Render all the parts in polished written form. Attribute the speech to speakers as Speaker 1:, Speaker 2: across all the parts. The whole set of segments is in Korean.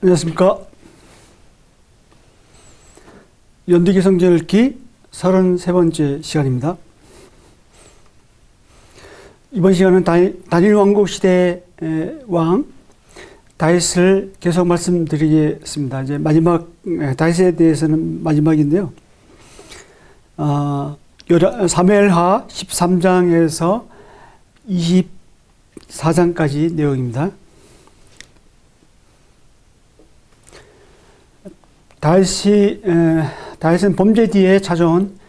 Speaker 1: 안녕하십니까. 연두기 성경 읽기 33번째 시간입니다. 이번 시간은 다니엘 왕국 시대의 왕 다윗을 계속 말씀드리겠습니다. 이제 마지막 다윗에 대해서는 마지막인데요. 사무엘하 13장에서 24장까지 내용입니다. 다윗은 범죄 뒤에 찾아온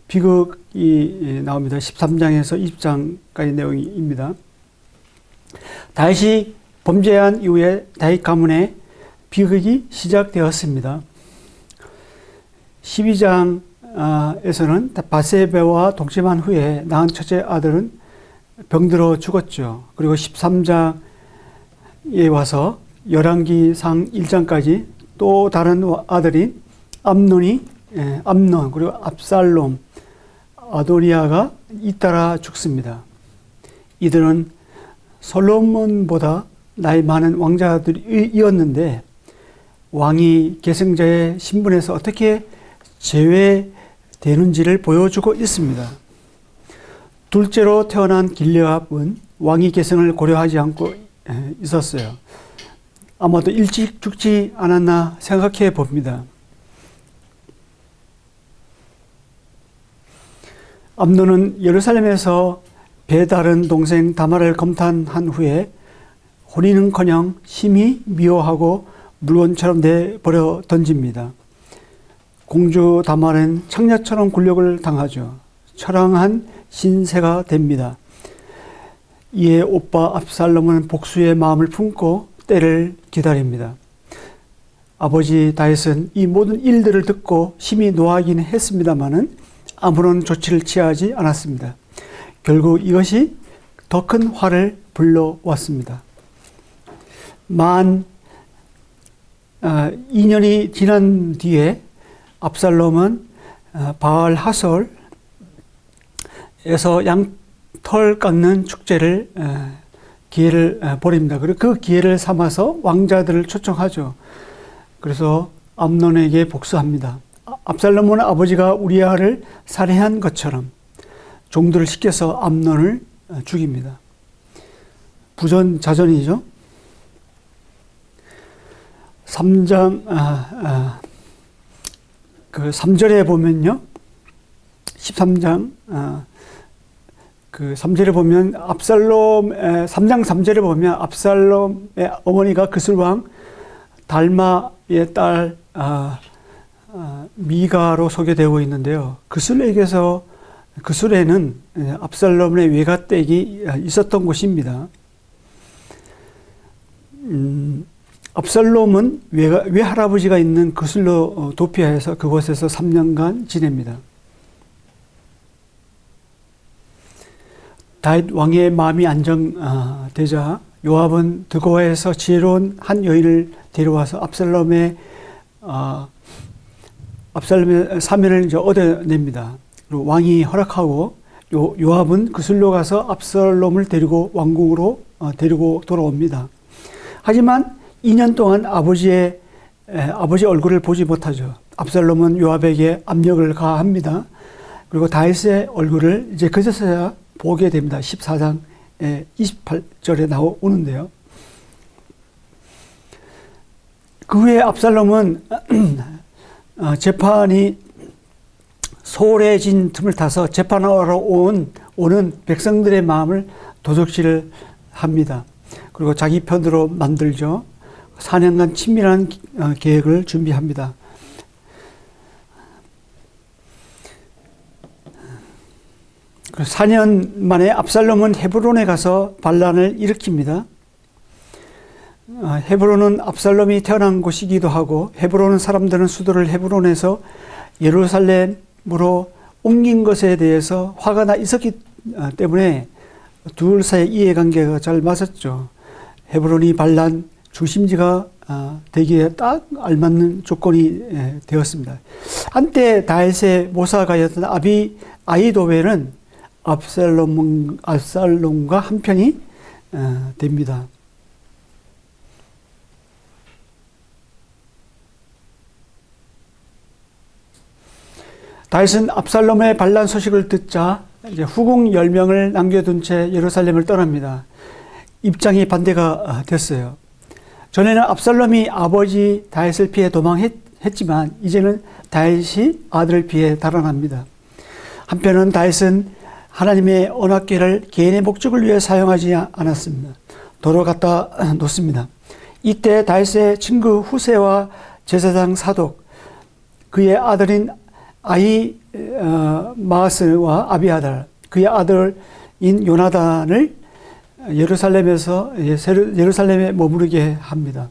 Speaker 1: 비극이 나옵니다. 13장에서 20장까지 내용입니다. 다윗이 범죄한 이후에 다윗 가문의 비극이 시작되었습니다. 12장에서는 바세바와 동침한 후에 낳은 첫째 아들은 병들어 죽었죠. 그리고 13장에 와서 열왕기상 1장까지 또 다른 아들인 암논 그리고 압살롬, 아도니아가 잇따라 죽습니다. 이들은 솔로몬보다 나이 많은 왕자들이었는데 왕이 계승자의 신분에서 어떻게 제외되는지를 보여주고 있습니다. 둘째로 태어난 길르압은 왕위 계승을 고려하지 않고 있었어요. 아마도 일찍 죽지 않았나 생각해 봅니다. 암논은 예루살렘에서 배다른 동생 다말을 검탄한 후에 혼인은커녕 심히 미워하고 물건처럼 내버려 던집니다. 공주 다말은 창녀처럼 굴욕을 당하죠. 처량한 신세가 됩니다. 이에 오빠 압살롬은 복수의 마음을 품고 때를 기다립니다. 아버지 다윗은 이 모든 일들을 듣고 심히 노하긴 했습니다마는 아무런 조치를 취하지 않았습니다. 결국 이것이 더 큰 화를 불러왔습니다. 만 2년이 지난 뒤에 압살롬은 바알 하솔에서 양털 깎는 축제를 기회를 벌입니다. 그리고 그 기회를 삼아서 왕자들을 초청하죠. 그래서 암논에게 복수합니다. 압살롬은 아버지가 우리아를 살해한 것처럼 종들을 시켜서 암논을 죽입니다. 부전자전이죠. 3장 그 3절에 보면요. 13장 그 3절에 보면 3장 3절에 보면 압살롬의 어머니가 그술왕 달마의 딸 미가로 소개되고 있는데요. 그술에는 압살롬의 외가댁이 있었던 곳입니다. 압살롬은 외할아버지가 있는 그술로 도피하여서 그곳에서 3년간 지냅니다. 다윗 왕의 마음이 안정되자 요압은 드고아에서 지혜로운 한 여인을 데려와서 압살롬의 사면을 이제 얻어냅니다. 그리고 왕이 허락하고 요압은 그술로 가서 압살롬을 데리고 왕궁으로 데리고 돌아옵니다. 하지만 2년 동안 아버지 얼굴을 보지 못하죠. 압살롬은 요압에게 압력을 가합니다. 그리고 다윗의 얼굴을 이제 그제서야 보게 됩니다. 14장 28절에 나오는데요. 그 후에 압살롬은 재판이 소홀해진 틈을 타서 재판하러 오는 백성들의 마음을 도적질을 합니다. 그리고 자기 편으로 만들죠. 4년간 친밀한 계획을 준비합니다. 그리고 4년 만에 압살롬은 헤브론에 가서 반란을 일으킵니다. 헤브론은 압살롬이 태어난 곳이기도 하고 헤브론 사람들은 수도를 헤브론에서 예루살렘으로 옮긴 것에 대해서 화가 나 있었기 때문에 둘 사이의 이해관계가 잘 맞았죠. 헤브론이 반란 중심지가 되기에 딱 알맞는 조건이 되었습니다. 한때 다윗의 모사가였던 아히도벨은 압살롬과 한편이 됩니다. 다윗은 압살롬의 반란 소식을 듣자 이제 후궁 10명을 남겨둔 채 예루살렘을 떠납니다. 입장이 반대가 됐어요. 전에는 압살롬이 아버지 다윗을 피해 도망했지만 이제는 다윗이 아들을 피해 달아납니다. 한편은 다윗은 하나님의 언약궤를 개인의 목적을 위해 사용하지 않았습니다. 도로 갖다 놓습니다. 이때 다윗의 친구 후세와 제사장 사독, 그의 아들인 마아스와 아비아달, 그의 아들인 요나단을 예루살렘에 머무르게 합니다.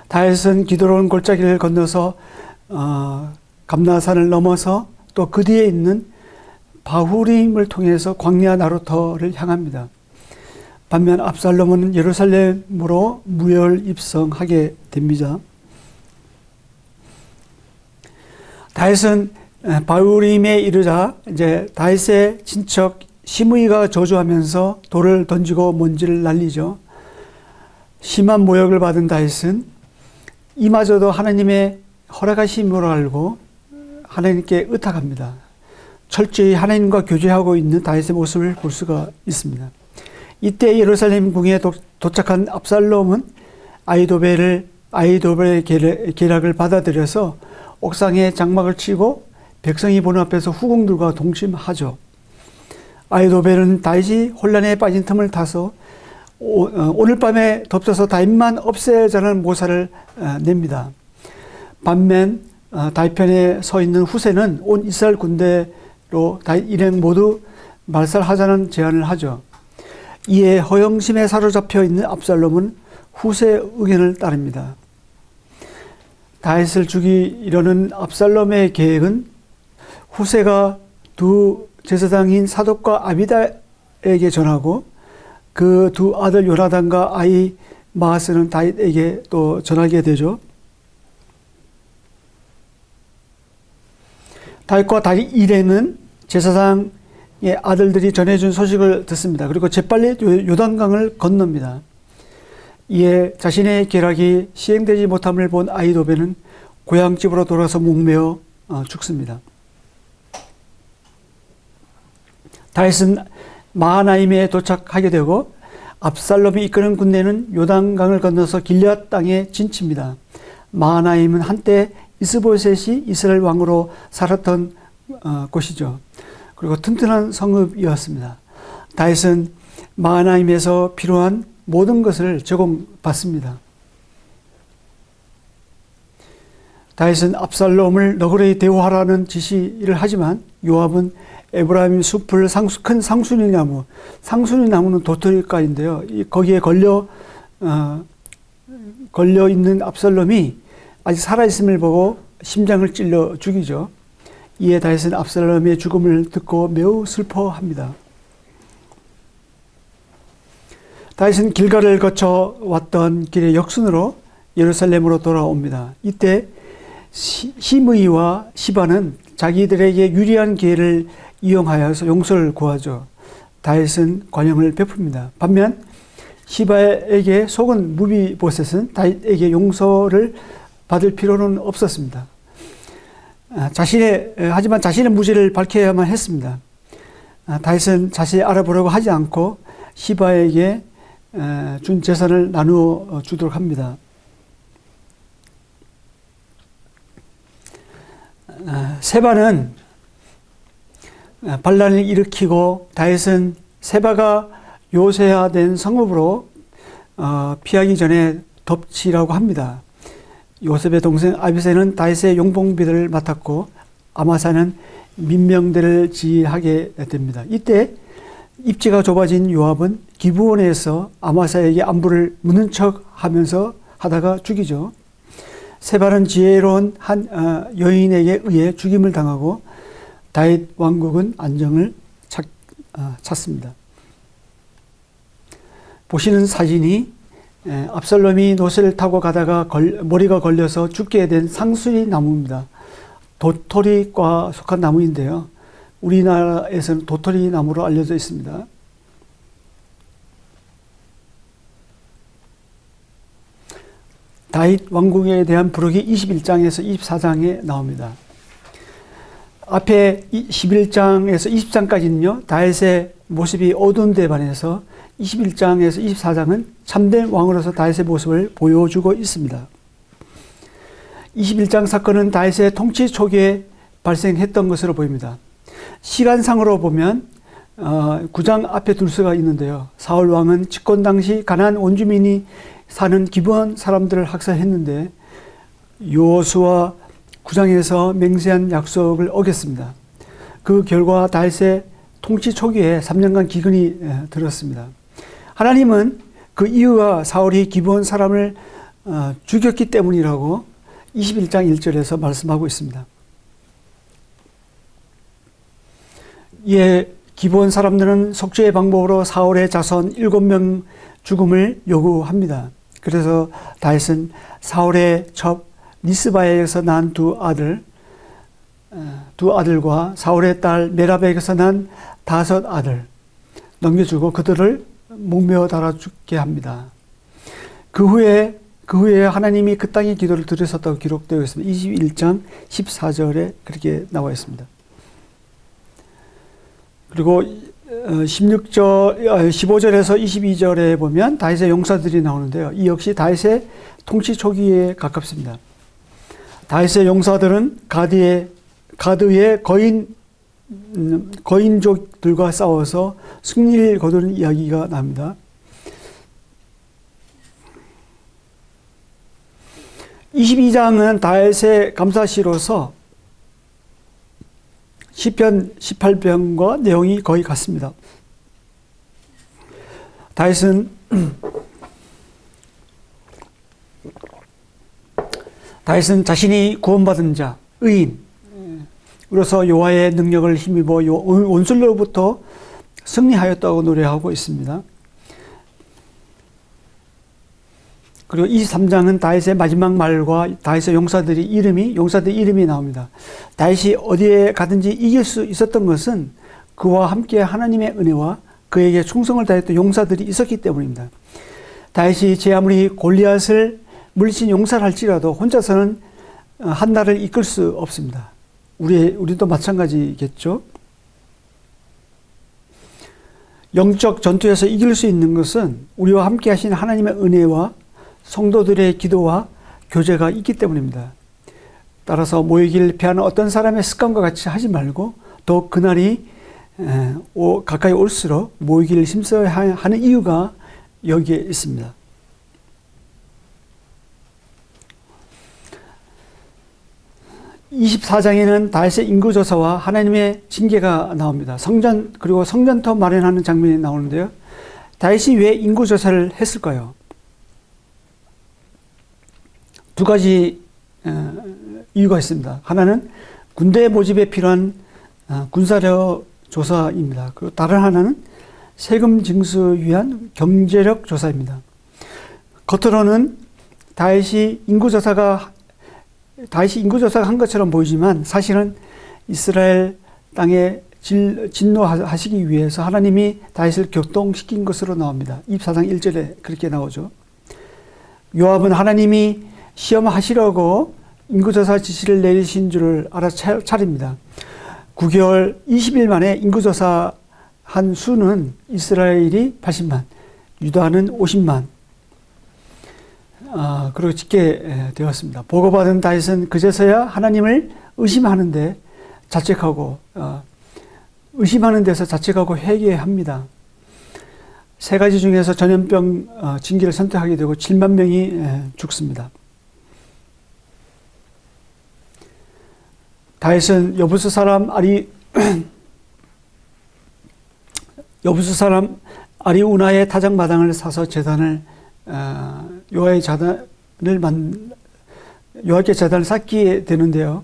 Speaker 1: 다윗은 기드론 골짜기를 건너서 감나산을 넘어서 또 그 뒤에 있는 바후림을 통해서 광야 나루터를 향합니다. 반면 압살롬은 예루살렘으로 무혈 입성하게 됩니다. 다윗은 바후림에 이르자 이제 다윗의 친척 시므이가 저주하면서 돌을 던지고 먼지를 날리죠. 심한 모욕을 받은 다윗은 이마저도 하나님의 허락하심으로 알고 하나님께 의탁합니다. 철저히 하나님과 교제하고 있는 다윗의 모습을 볼 수가 있습니다. 이때 예루살렘 궁에 도착한 압살롬은 아히도벨의 계략을 받아들여서 옥상에 장막을 치고 백성이 보는 앞에서 후궁들과 동침하죠. 아히도벨은 다윗이 혼란에 빠진 틈을 타서 오늘 밤에 덮쳐서 다윗만 없애자는 모사를 냅니다. 반면 다윗 편에 서 있는 후세는 온 이스라엘 군대로 다윗 일행 모두 말살하자는 제안을 하죠. 이에 허영심에 사로잡혀 있는 압살롬은 후세의 의견을 따릅니다. 다윗을 죽이려는 압살롬의 계획은 후세가 두 제사장인 사독과 아비다에게 전하고 그 두 아들 요나단과 아이 마아스는 다윗에게 또 전하게 되죠. 다윗과 다윗 일행은 제사장의 아들들이 전해준 소식을 듣습니다. 그리고 재빨리 요단강을 건넙니다. 이에 자신의 계략이 시행되지 못함을 본 아히도벨은 고향집으로 돌아서 목매어 죽습니다. 다윗은 마하나임에 도착하게 되고 압살롬이 이끄는 군대는 요단강을 건너서 길앗 땅에 진칩니다. 마하나임은 한때 이스보셋이 이스라엘 왕으로 살았던 곳이죠. 그리고 튼튼한 성읍이었습니다. 다윗은 마하나임에서 필요한 모든 것을 제공받습니다. 다윗은 압살롬을 너그러이 대우하라는 지시를 하지만 요압은 에브라임 숲을 큰 상수리 나무는 도토리가인데요. 거기에 걸려 있는 압살롬이 아직 살아있음을 보고 심장을 찔러 죽이죠. 이에 다윗은 압살롬의 죽음을 듣고 매우 슬퍼합니다. 다윗은 길갈을 거쳐 왔던 길의 역순으로 예루살렘으로 돌아옵니다. 이때 시므이와 시바는 자기들에게 유리한 기회를 이용하여서 용서를 구하죠. 다윗은 관용을 베풉니다. 반면 시바에게 속은 무비보셋은 다윗에게 용서를 받을 필요는 없었습니다. 하지만 자신의 무죄를 밝혀야만 했습니다. 다윗은 자세히 알아보려고 하지 않고 시바에게 준 재산을 나누어 주도록 합니다. 세바는 반란을 일으키고 다윗은 세바가 요새화된 성읍으로 피하기 전에 덮치라고 합니다. 요셉의 동생 아비새는 다윗의 용봉비들을 맡았고 아마사는 민명대를 지휘하게 됩니다. 이때 입지가 좁아진 요압은 기브온에서 아마사에게 안부를 묻는 척 하다가 죽이죠. 세바는 지혜로운 한 여인에게 의해 죽임을 당하고 다윗 왕국은 안정을 찾습니다. 보시는 사진이 압살롬이 노새를 타고 가다가 머리가 걸려서 죽게 된 상수리 나무입니다. 도토리과 속한 나무인데요. 우리나라에서는 도토리 나무로 알려져 있습니다. 다윗 왕국에 대한 부록이 21장에서 24장에 나옵니다. 앞에 11장에서 20장까지는요, 다윗의 모습이 어두운 데 반해서 21장에서 24장은 참된 왕으로서 다윗의 모습을 보여주고 있습니다. 21장 사건은 다윗의 통치 초기에 발생했던 것으로 보입니다. 시간상으로 보면 9장 앞에 둘 수가 있는데요. 사울 왕은 집권 당시 가나안 원주민이 사는 기브온 사람들을 학살했는데 여호수아 9장에서 맹세한 약속을 어겼습니다. 그 결과 다윗의 통치 초기에 3년간 기근이 들었습니다. 하나님은 그 이유가 사울이 기브온 사람을 죽였기 때문이라고 21장 1절에서 말씀하고 있습니다. 이에 기브온 사람들은 속죄의 방법으로 사울의 자손 7명 죽음을 요구합니다. 그래서 다윗은 사울의 첩 리스바에게서 난 두 아들과 사울의 딸 메라베에게서 난 5 아들 넘겨주고 그들을 목매어 달아 죽게 합니다. 그 후에 하나님이 그 땅의 기도를 들으셨다고 기록되어 있습니다. 21장 14절에 그렇게 나와 있습니다. 그리고 15절에서 22절에 보면 다윗의 용사들이 나오는데요. 이 역시 다윗의 통치 초기에 가깝습니다. 다윗의 용사들은 가드의 거인족들과 싸워서 승리를 거두는 이야기가 납니다. 22장은 다윗의 감사시로서 시편 18편과 내용이 거의 같습니다. 다윗은 자신이 구원받은 자, 의인으로서 여호와의 능력을 힘입어 원수로부터 승리하였다고 노래하고 있습니다. 그리고 23장은 다윗의 마지막 말과 다윗의 용사들 이름이 나옵니다. 다윗이 어디에 가든지 이길 수 있었던 것은 그와 함께 하나님의 은혜와 그에게 충성을 다했던 용사들이 있었기 때문입니다. 다윗이 제 아무리 골리앗을 물리친 용사를 할지라도 혼자서는 한 나라를 이끌 수 없습니다. 우리도 마찬가지겠죠. 영적 전투에서 이길 수 있는 것은 우리와 함께 하신 하나님의 은혜와 성도들의 기도와 교제가 있기 때문입니다. 따라서 모이기를 피하는 어떤 사람의 습관과 같이 하지 말고 더욱 그날이 가까이 올수록 모이기를 힘써야 하는 이유가 여기에 있습니다. (24장에는) 다윗의 인구조사와 하나님의 징계가 나옵니다. 그리고 성전터 마련하는 장면이 나오는데요. 다윗이 왜 인구조사를 했을까요? 2가지 이유가 있습니다. 하나는 군대 모집에 필요한 군사력 조사입니다. 그리고 다른 하나는 세금 징수 위한 경제력 조사입니다. 겉으로는 다윗이 인구조사가 한 것처럼 보이지만 사실은 이스라엘 땅에 진노하시기 위해서 하나님이 다윗을 격동시킨 것으로 나옵니다. 24장 1절에 그렇게 나오죠. 요압은 하나님이 시험하시려고 인구조사 지시를 내리신 줄을 알아차립니다. 9개월 20일 만에 인구조사한 수는 이스라엘이 80만, 유다는 50만, 그리고 짓게 되었습니다. 보고받은 다윗은 그제서야 하나님을 의심하는 데서 자책하고 회개합니다. 3가지 중에서 전염병 징계를 선택하게 되고 7만 명이 죽습니다. 다윗은 여부스 사람 아리우나의 타작마당을 사서 여호와께 제단을 쌓게 되는데요.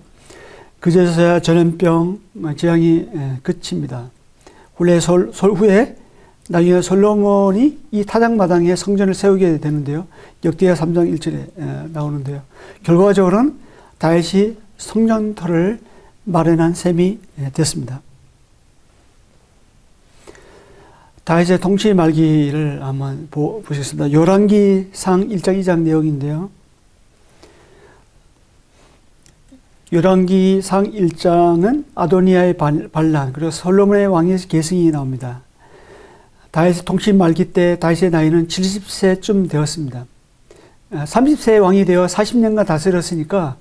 Speaker 1: 그제서야 전염병 재앙이 그칩니다. 후에 나중에 솔로몬이 이 타작마당에 성전을 세우게 되는데요. 역대하 3장 1절에 나오는데요. 결과적으로는 다윗이 성전터를 마련한 셈이 됐습니다. 다윗의 통치 말기를 한번 보시겠습니다. 열왕기상 1장 2장 내용인데요. 열왕기상 1장은 아도니아의 반란 그리고 솔로몬의 왕의 계승이 나옵니다. 다윗의 통치 말기 때 다윗의 나이는 70세쯤 되었습니다. 30세의 왕이 되어 40년간 다스렸으니까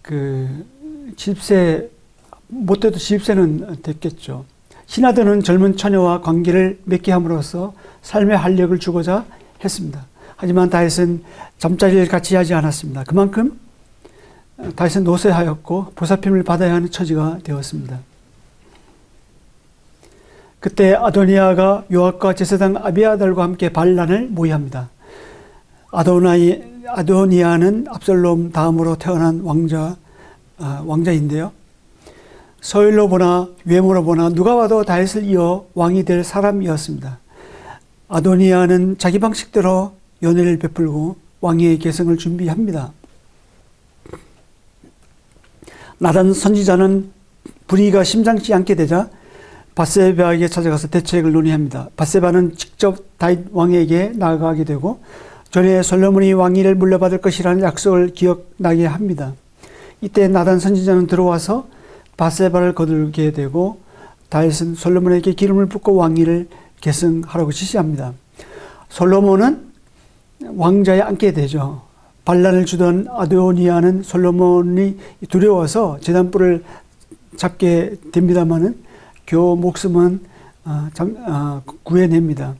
Speaker 1: 그 70세 못돼도 70세는 됐겠죠. 신하들은 젊은 처녀와 관계를 맺게 함으로써 삶의 활력을 주고자 했습니다. 하지만 다윗은 잠자리를 같이 하지 않았습니다. 그만큼 다윗은 노쇠하였고 보살핌을 받아야 하는 처지가 되었습니다. 그때 아도니아가 요압과 제사장 아비아달과 함께 반란을 모의합니다. 아도니아는 압살롬 다음으로 태어난 왕자인데요. 서열로 보나 외모로 보나 누가 봐도 다윗을 이어 왕이 될 사람이었습니다. 아도니아는 자기 방식대로 연애를 베풀고 왕위의 계승을 준비합니다. 나단 선지자는 불의가 심상치 않게 되자 밧세바에게 찾아가서 대책을 논의합니다. 밧세바는 직접 다윗 왕에게 나아가게 되고 전에 솔로몬이 왕위를 물려받을 것이라는 약속을 기억나게 합니다. 이때 나단 선지자는 들어와서 밧세바를 거들게 되고 다윗은 솔로몬에게 기름을 붓고 왕위를 계승하라고 지시합니다. 솔로몬은 왕자에 앉게 되죠. 반란을 주던 아도니아는 솔로몬이 두려워서 제단불을 잡게 됩니다마는 겨우 목숨은 구해냅니다.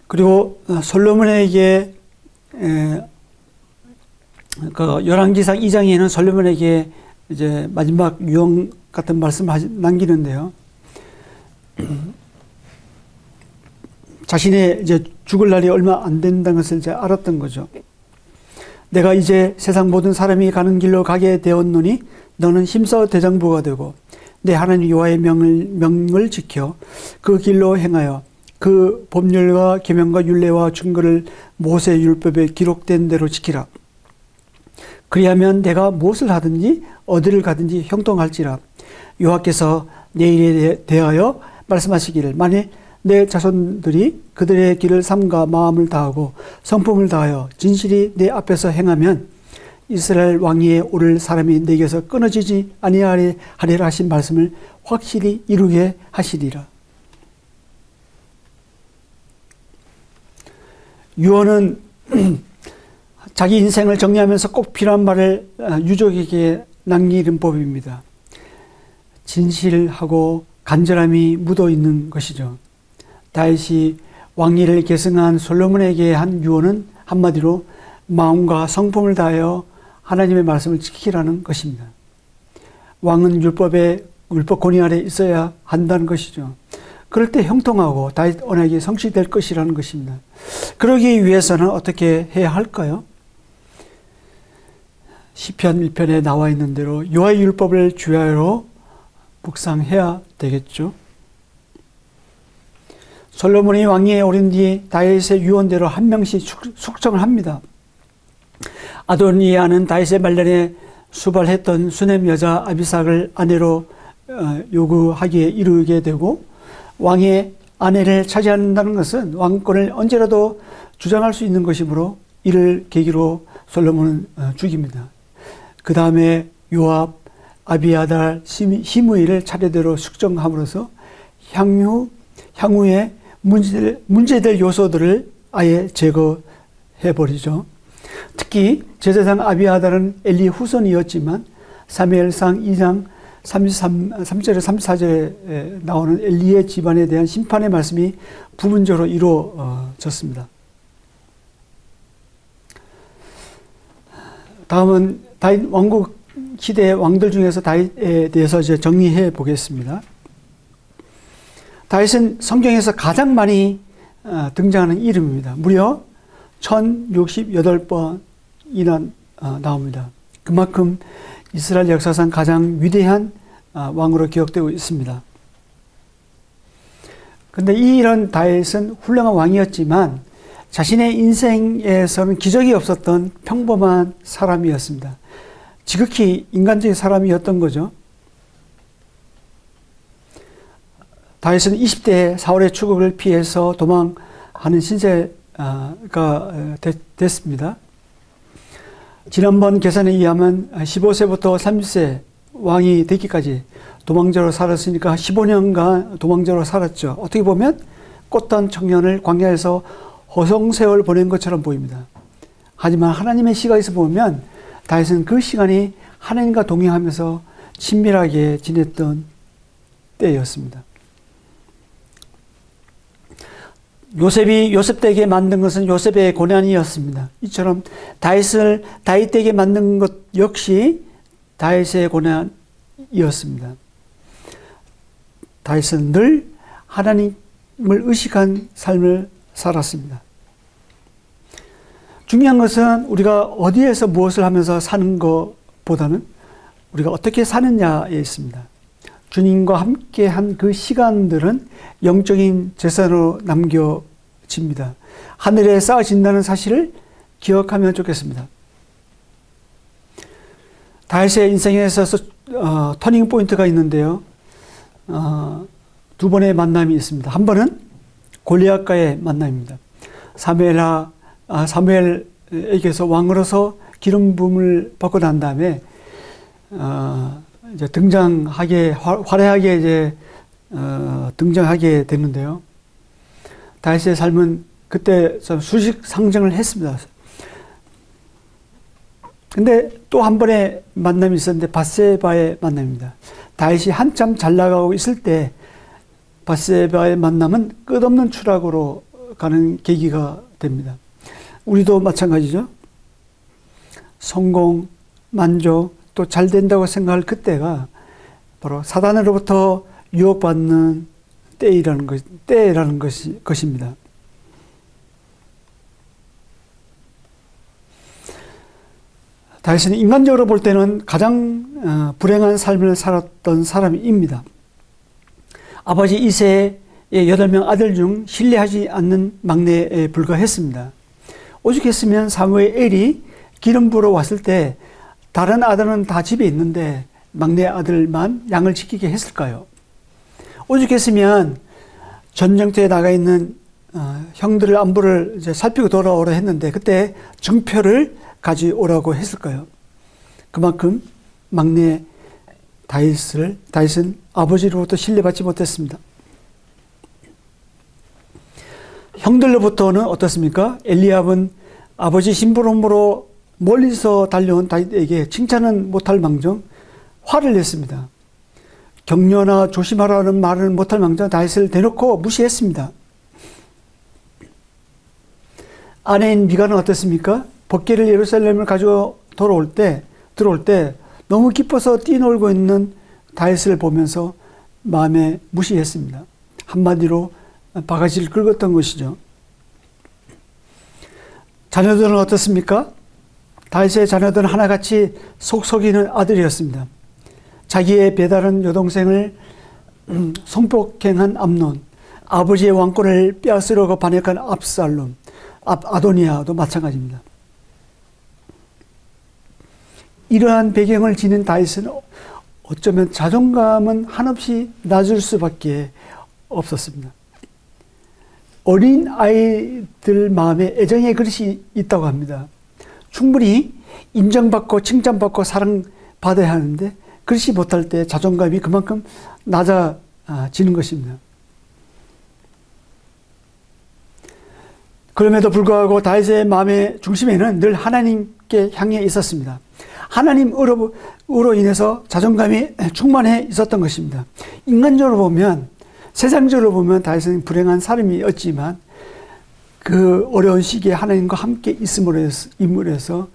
Speaker 1: 그리고 솔로몬에게 그 열왕기상 2장에는 솔로몬에게 이제 마지막 유언 같은 말씀을 남기는데요. 자신의 이제 죽을 날이 얼마 안 된다는 것을 이제 알았던 거죠. 내가 이제 세상 모든 사람이 가는 길로 가게 되었노니 너는 힘써 대장부가 되고 내 하나님 여호와의 명을 지켜 그 길로 행하여 그 법률과 계명과 율례와 증거를 모세 율법에 기록된 대로 지키라. 그리하면 내가 무엇을 하든지 어디를 가든지 형통할지라. 여호와께서 내 일에 대하여 말씀하시기를 만일 내 자손들이 그들의 길을 삼가 마음을 다하고 성품을 다하여 진실이 내 앞에서 행하면 이스라엘 왕위에 오를 사람이 내게서 끊어지지 아니하리라 하신 말씀을 확실히 이루게 하시리라. 유언은 자기 인생을 정리하면서 꼭 필요한 말을 유족에게 남기는 법입니다. 진실하고 간절함이 묻어 있는 것이죠. 다윗이 왕위를 계승한 솔로몬에게 한 유언은 한마디로 마음과 성품을 다하여 하나님의 말씀을 지키라는 것입니다. 왕은 율법 권위 아래 있어야 한다는 것이죠. 그럴 때 형통하고 다윗 언약이 성취될 것이라는 것입니다. 그러기 위해서는 어떻게 해야 할까요? 시편 1편에 나와 있는 대로 여호와의 율법을 주야로 묵상해야 되겠죠. 솔로몬이 왕위에 오른 뒤 다윗의 유언대로 한 명씩 숙청을 합니다. 아도니아는 다윗의 말년에 수발했던 수넴 여자 아비삭을 아내로 요구하기에 이르게 되고 왕의 아내를 차지한다는 것은 왕권을 언제라도 주장할 수 있는 것이므로 이를 계기로 솔로몬은 죽입니다. 그 다음에 요압, 아비아달, 시므이를 차례대로 숙청함으로써 향후에 문제될 요소들을 아예 제거해버리죠. 특히 제사장 아비아달은 엘리 후손이었지만 사무엘상 2장 33절에 34절에 나오는 엘리의 집안에 대한 심판의 말씀이 부분적으로 이루어졌습니다. 다음은 다윗 왕국 시대의 왕들 중에서 다윗에 대해서 이제 정리해 보겠습니다. 다윗은 성경에서 가장 많이 등장하는 이름입니다. 무려 1068번이나 나옵니다. 그만큼 이스라엘 역사상 가장 위대한 왕으로 기억되고 있습니다. 그런데 이런 다윗은 훌륭한 왕이었지만 자신의 인생에서는 기적이 없었던 평범한 사람이었습니다. 지극히 인간적인 사람이었던 거죠. 다윗은 20대에 사울의 추격을 피해서 도망하는 신세 됐습니다. 지난번 계산에 의하면 15세부터 30세 왕이 되기까지 도망자로 살았으니까 15년간 도망자로 살았죠. 어떻게 보면 꽃단 청년을 광야에서 허송세월 보낸 것처럼 보입니다. 하지만 하나님의 시각에서 보면 다윗은 그 시간이 하나님과 동행하면서 친밀하게 지냈던 때였습니다. 요셉이 요셉되게 만든 것은 요셉의 고난이었습니다. 이처럼 다윗되게 만든 것 역시 다윗의 고난이었습니다. 다윗은 늘 하나님을 의식한 삶을 살았습니다. 중요한 것은 우리가 어디에서 무엇을 하면서 사는 것보다는 우리가 어떻게 사느냐에 있습니다. 주님과 함께 한 그 시간들은 영적인 재산으로 남겨집니다. 하늘에 쌓아진다는 사실을 기억하면 좋겠습니다. 다윗의 인생에서 터닝 포인트가 있는데요. 두 번의 만남이 있습니다. 한 번은 골리앗과의 만남입니다. 사무엘에게서 왕으로서 기름 부음을 받고 난 다음에 이제 화려하게 이제 등장하게 되는데요. 다윗의 삶은 그때 수직 상승을 했습니다. 근데 또 한 번의 만남이 있었는데 밧세바의 만남입니다. 다윗이 한참 잘 나가고 있을 때 밧세바의 만남은 끝없는 추락으로 가는 계기가 됩니다. 우리도 마찬가지죠. 성공, 만족, 또 잘 된다고 생각할 그때가 바로 사단으로부터 유혹받는 때라는 것입니다. 다윗은 인간적으로 볼 때는 가장 불행한 삶을 살았던 사람입니다. 아버지 이새의 8명 아들 중 신뢰하지 않는 막내에 불과했습니다. 오죽했으면 사무엘이 기름 부으러 왔을 때 다른 아들은 다 집에 있는데 막내 아들만 양을 지키게 했을까요? 오죽했으면 전쟁터에 나가 있는 형들의 안부를 이제 살피고 돌아오라 했는데 그때 증표를 가져오라고 했을까요? 그만큼 막내 다윗은 아버지로부터 신뢰받지 못했습니다. 형들로부터는 어떻습니까? 엘리압은 아버지 심부름으로 멀리서 달려온 다윗에게 칭찬은 못할 망정 화를 냈습니다. 격려나 조심하라는 말은 못할 망정 다윗을 대놓고 무시했습니다. 아내인 미갈은 어떻습니까? 법궤를 예루살렘을 가지고 들어올 때 너무 기뻐서 뛰놀고 있는 다윗을 보면서 마음에 무시했습니다. 한마디로 바가지를 긁었던 것이죠. 자녀들은 어떻습니까? 다윗의 자녀들은 하나같이 속썩이는 아들이었습니다. 자기의 배다른 여동생을 성폭행한 암논, 아버지의 왕권을 빼앗으려고 반역한 압살롬, 아도니아도 마찬가지입니다. 이러한 배경을 지닌 다윗은 어쩌면 자존감은 한없이 낮을 수밖에 없었습니다. 어린 아이들 마음에 애정의 그릇이 있다고 합니다. 충분히 인정받고 칭찬받고 사랑받아야 하는데 그릇이 못할 때 자존감이 그만큼 낮아지는 것입니다. 그럼에도 불구하고 다윗의 마음의 중심에는 늘 하나님께 향해 있었습니다. 하나님으로 인해서 자존감이 충만해 있었던 것입니다. 인간적으로 보면, 세상적으로 보면 다윗은 불행한 사람이었지만 그 어려운 시기에 하나님과 함께 있음으로 해서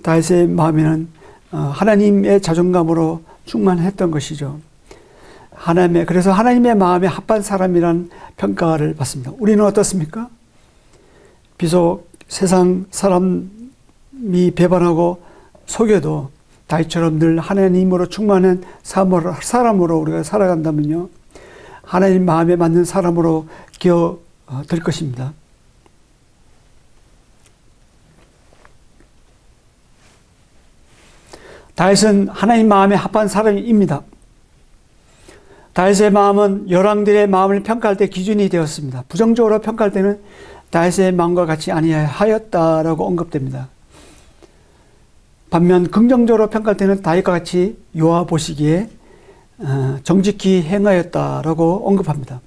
Speaker 1: 다윗의 마음에는 하나님의 자존감으로 충만했던 것이죠. 그래서 하나님의 마음에 합한 사람이라는 평가를 받습니다. 우리는 어떻습니까? 비록 세상 사람이 배반하고 속여도 다윗처럼 늘 하나님으로 충만한 사람으로 우리가 살아간다면요, 하나님 마음에 맞는 사람으로 될 것입니다. 다윗은 하나님 마음에 합한 사람입니다. 다윗의 마음은 열왕들의 마음을 평가할 때 기준이 되었습니다. 부정적으로 평가할 때는 다윗의 마음과 같이 아니하였다라고 언급됩니다. 반면 긍정적으로 평가할 때는 다윗과 같이 여호와 보시기에 정직히 행하였다라고 언급합니다.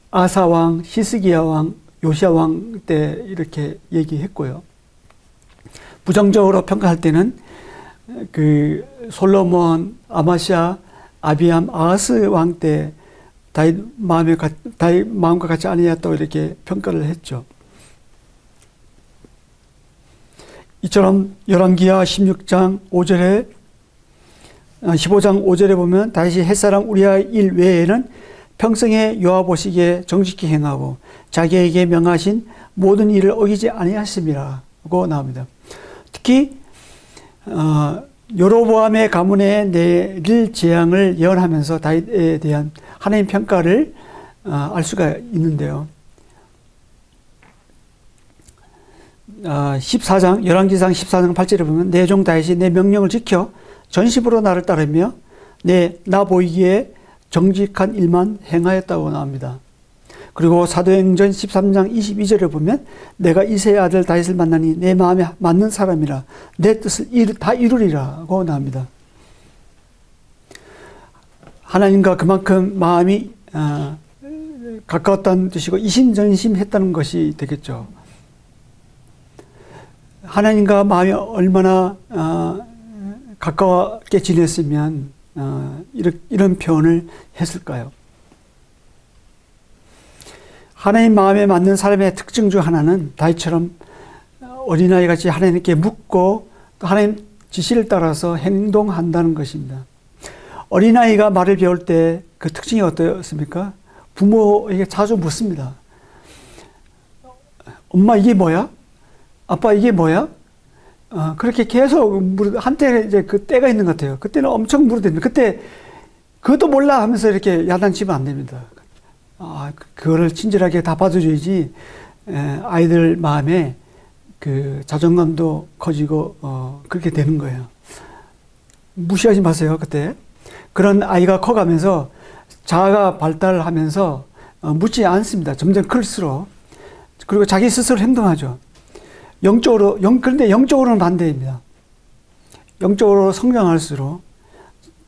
Speaker 1: 아사 왕, 히스기야 왕, 요시야 왕 때 이렇게 얘기했고요. 부정적으로 평가할 때는 그 솔로몬, 아마시아, 아비암, 아하스 왕 때 다윗 마음과 같이 아니었다고 이렇게 평가를 했죠. 이처럼 열왕기하 16장 5절에 15장 5절에 보면 다윗이 햇사람 우리아의 일 외에는 평생에 여호와 보시기에 정직히 행하고 자기에게 명하신 모든 일을 어기지 아니하심이라고 나옵니다. 특히 여로보암의 가문에 내릴 재앙을 예언하면서 다윗에 대한 하나님 평가를 알 수가 있는데요. 14장 열왕기상 14장 8절에 보면 내 종 다윗이 내 명령을 지켜 전심으로 나를 따르며 나 보이기에 정직한 일만 행하였다고 나옵니다. 그리고 사도행전 13장 22절에 보면 내가 이새의 아들 다윗을 만나니 내 마음에 맞는 사람이라 내 뜻을 다 이루리라고 나옵니다. 하나님과 그만큼 마음이 가까웠다는 뜻이고 이심전심했다는 것이 되겠죠. 하나님과 마음이 얼마나 가깝게 지냈으면 이런 표현을 했을까요? 하나님 마음에 맞는 사람의 특징 중 하나는 다윗처럼 어린아이 같이 하나님께 묻고 또 하나님 지시를 따라서 행동한다는 것입니다. 어린아이가 말을 배울 때 그 특징이 어떻습니까? 부모에게 자주 묻습니다. 엄마 이게 뭐야? 아빠 이게 뭐야? 그렇게 계속 한때 이제 그 때가 있는 것 같아요. 그때는 엄청 물어댑니다. 그때 그것도 몰라 하면서 이렇게 야단치면 안 됩니다. 그거를 친절하게 다 받아줘야지 아이들 마음에 그 자존감도 커지고 그렇게 되는 거예요. 무시하지 마세요. 그때 그런 아이가 커가면서 자아가 발달하면서 묻지 않습니다. 점점 클수록. 그리고 자기 스스로 행동하죠. 그런데 영적으로는 반대입니다. 영적으로 성장할수록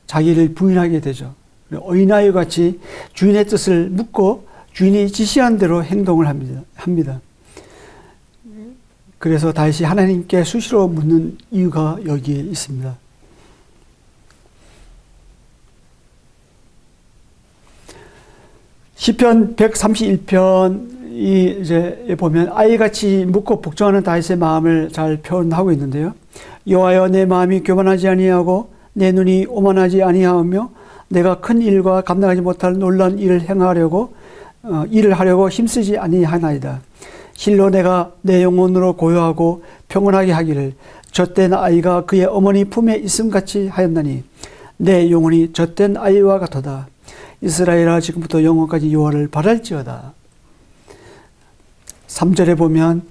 Speaker 1: 자기를 부인하게 되죠. 어린아이 같이 주인의 뜻을 묻고 주인이 지시한 대로 행동을 합니다. 그래서 다윗이 하나님께 수시로 묻는 이유가 여기에 있습니다. 시편 131편이 이제 보면 아이같이 묻고 복종하는 다윗의 마음을 잘 표현하고 있는데요. 여호와여 내 마음이 교만하지 아니하고 내 눈이 오만하지 아니하며 내가 큰 일과 감당하지 못할 놀라운 일을 하려고 힘쓰지 아니하나이다. 실로 내가 내 영혼으로 고요하고 평온하게 하기를 젖된 아이가 그의 어머니 품에 있음같이 하였나니 내 영혼이 젖된 아이와 같도다. 이스라엘아 지금부터 영원까지 여호와를 바랄지어다. 3절에 보면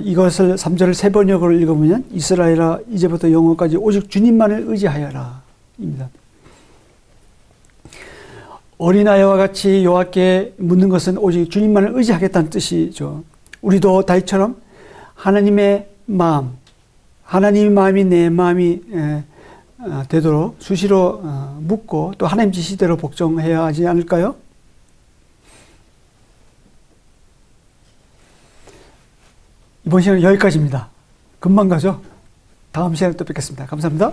Speaker 1: 이것을 3절을 세 번역으로 읽으면 이스라엘아 이제부터 영원까지 오직 주님만을 의지하여라 입니다. 어린아이와 같이 여호와께 묻는 것은 오직 주님만을 의지하겠다는 뜻이죠. 우리도 다윗처럼 하나님의 마음, 하나님의 마음이 내 마음이 되도록 수시로 묻고 또 하나님 지시대로 복종해야 하지 않을까요? 이번 시간은 여기까지입니다. 금방 가죠? 다음 시간에 또 뵙겠습니다. 감사합니다.